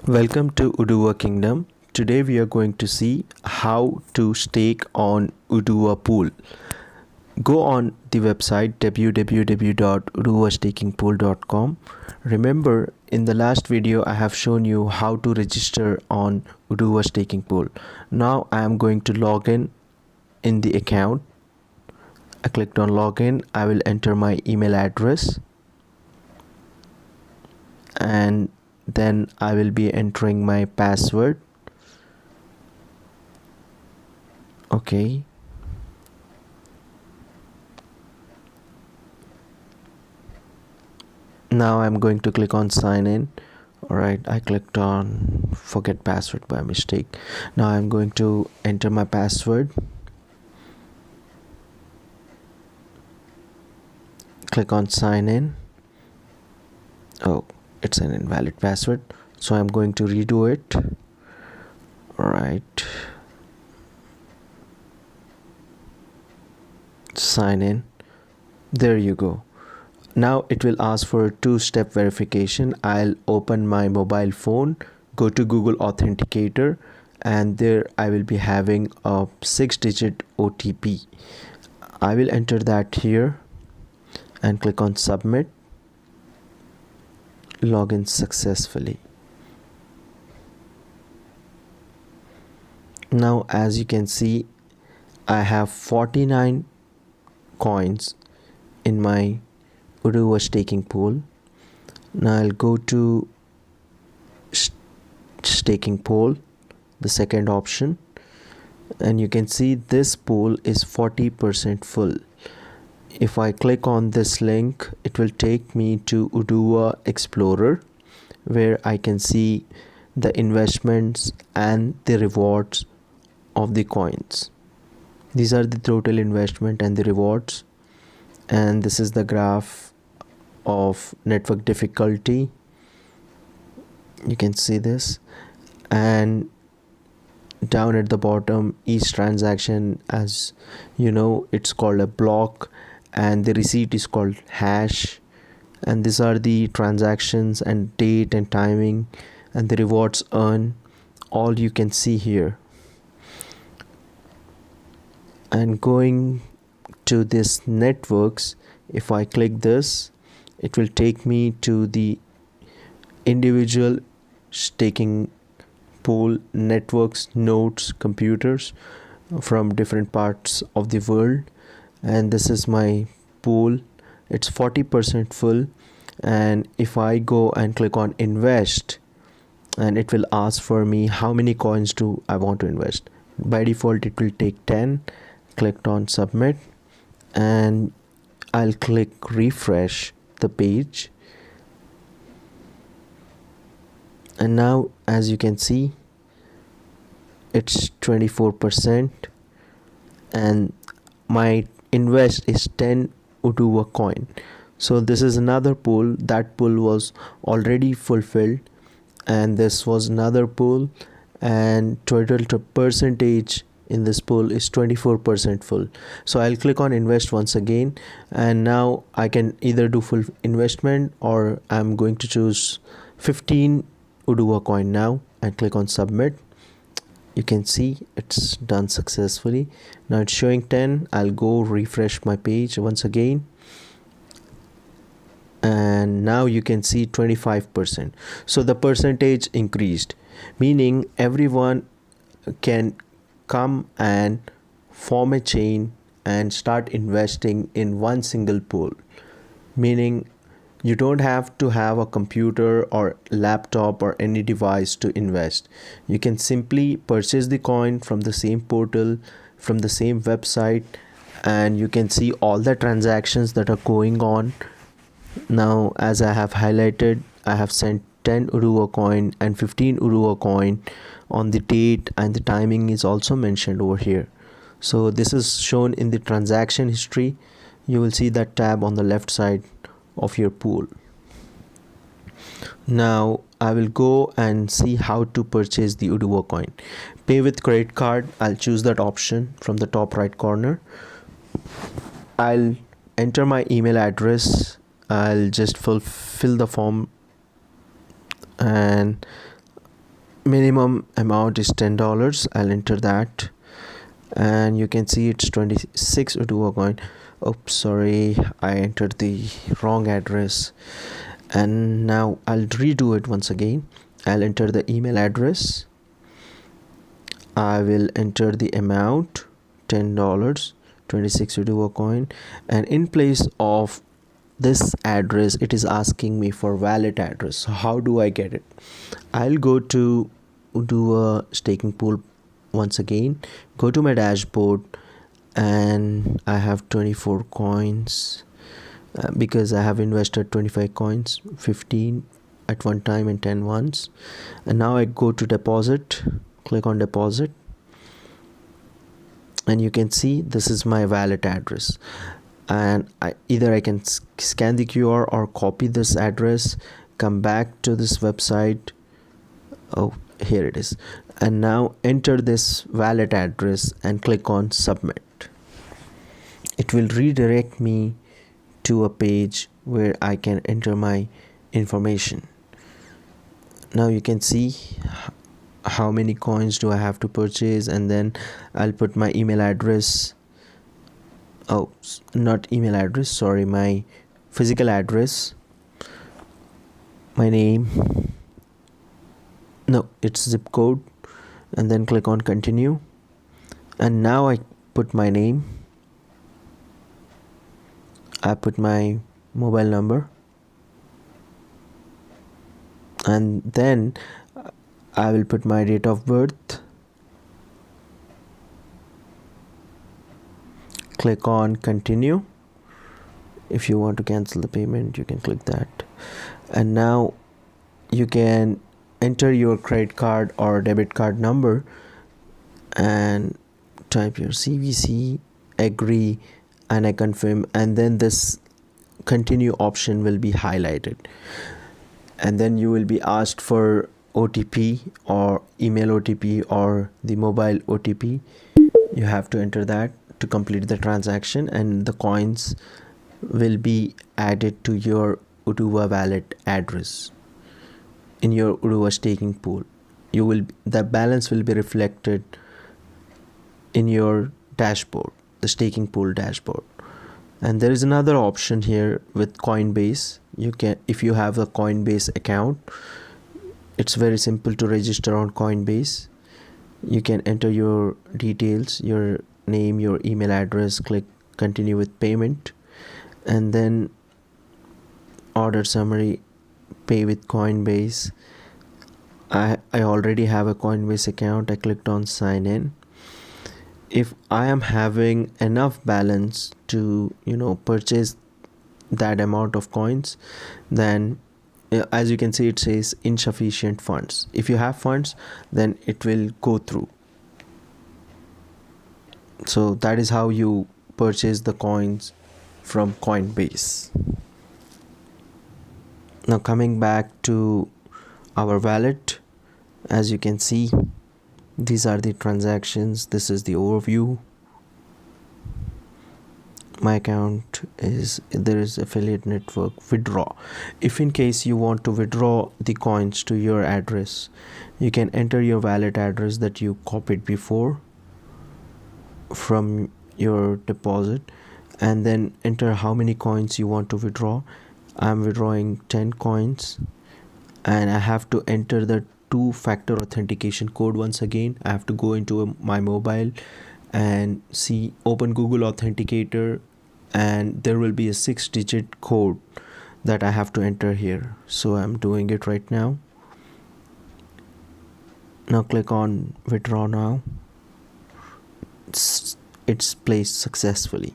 Welcome to Oduwa Kingdom. Today we are going to see how to stake on Oduwa Pool. Go on the website www.oduvastakingpool.com. Remember, in the last video I have shown you how to register on Oduwa Staking Pool. Now I am going to log in the account. I clicked on login. I will enter my email address and then I will be entering my password. Okay. Now I'm going to click on sign in. Alright, I clicked on forget password by mistake. Now I'm going to enter my password. Click on sign in. Oh, it's an invalid password, so I'm going to redo it. Alright, sign in. There you go. Now it will ask for a two-step verification. I'll open my mobile phone, go to Google Authenticator, and there I will be having a 6-digit OTP. I will enter that here and click on submit. Login successfully. Now as you can see, I have 49 coins in my Oduwa staking pool. Now I'll go to staking pool, the second option, and you can see this pool is 40% full. If I click on this link, it will take me to Oduwa Explorer, where I can see the investments and the rewards of the coins. These are the total investment and the rewards, and this is the graph of network difficulty. You can see this, and down at the bottom, each transaction, as you know, it's called a block, and the receipt is called hash, and these are the transactions and date and timing and the rewards earned, all you can see here. And going to this networks, if I click this, it will take me to the individual staking pool networks, nodes, computers from different parts of the world. And this is my pool. It's 40% full, and if I go and click on invest, and it will ask for me how many coins do I want to invest. By default it will take 10. Clicked on submit, and I'll click refresh the page, and now as you can see, it's 24%, and my invest is 10 Oduwacoin. So this is another pool. That pool was already fulfilled, and this was another pool, and total percentage in this pool is 24% full. So I'll click on invest once again, and now I can either do full investment, or I'm going to choose 15 Oduwacoin now and click on submit. You can see it's done successfully. Now it's showing 10. I'll go refresh my page once again, and now you can see 25%. So the percentage increased, meaning everyone can come and form a chain and start investing in one single pool, meaning you don't have to have a computer or laptop or any device to invest. You can simply purchase the coin from the same portal, from the same website, and you can see all the transactions that are going on. Now as I have highlighted, I have sent 10 Oduwacoin and 15 Oduwacoin on the date, and the timing is also mentioned over here. So this is shown in the transaction history. You will see that tab on the left side of your pool. Now I will go and see how to purchase the Oduwacoin. Pay with credit card. I'll choose that option from the top right corner. I'll enter my email address. I'll just fulfill the form, and minimum amount is $10. I'll enter that, and you can see it's 26 Oduwacoin. Oops, sorry, I entered the wrong address, and now I'll redo it once again. I'll enter the email address. I will enter the amount $10, 26 Oduwacoin, and in place of this address it is asking me for wallet address. So how do I get it? I'll go to Oduwa staking pool once again, go to my dashboard, and I have 24 coins because I have invested 25 coins, 15 at one time and 10 once. And now I go to deposit, click on deposit, and you can see this is my wallet address, and either I can scan the QR or copy this address, come back to this website. Oh, here it is, and now enter this wallet address and click on submit. It will redirect me to a page where I can enter my information. Now you can see how many coins do I have to purchase, and then I'll put my email address. Oh, not email address, sorry, my physical address, my name, no, it's zip code, and then click on continue. And now I put my name, I put my mobile number, and then I will put my date of birth, click on continue. If you want to cancel the payment, you can click that, and now you can enter your credit card or debit card number and type your CVC, agree, and I confirm, and then this continue option will be highlighted, and then you will be asked for OTP or email OTP or the mobile OTP. You have to enter that to complete the transaction, and the coins will be added to your Oduwa wallet address in your Oduwa staking pool. The balance will be reflected in your dashboard, the staking pool dashboard. And there is another option here with Coinbase. You can, if you have a Coinbase account, it's very simple to register on Coinbase. You can enter your details, your name, your email address, click continue with payment, and then order summary, pay with Coinbase. I already have a Coinbase account. I clicked on sign in. If I am having enough balance to purchase that amount of coins, then as you can see it says insufficient funds. If you have funds, then it will go through. So that is how you purchase the coins from Coinbase. Now coming back to our wallet, as you can see, these are the transactions. This is the overview. My account is, there is affiliate network, withdraw. If in case you want to withdraw the coins to your address, you can enter your wallet address that you copied before from your deposit, and then enter how many coins you want to withdraw. I'm withdrawing 10 coins, and I have to enter the two-factor authentication code. Once again, I have to go into my mobile and see, open Google Authenticator, and there will be a 6-digit code that I have to enter here. So I'm doing it right now. Now click on withdraw now. It's placed successfully,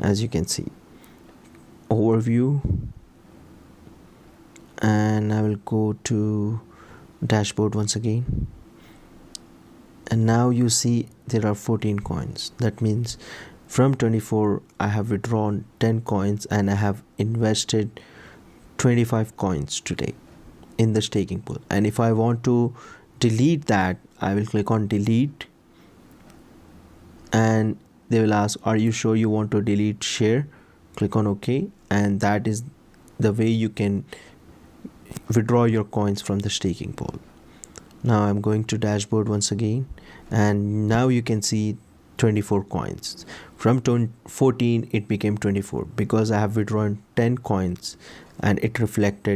as you can see. Overview, and I will go to dashboard once again, and now you see there are 14 coins. That means from 24 I have withdrawn 10 coins, and I have invested 25 coins today in the staking pool. And if I want to delete that, I will click on delete, and they will ask, are you sure you want to delete share? Click on OK, and that is the way you can withdraw your coins from the staking pool. Now I'm going to dashboard once again, and now you can see 24 coins. From 14 it became 24 because I have withdrawn 10 coins and it reflected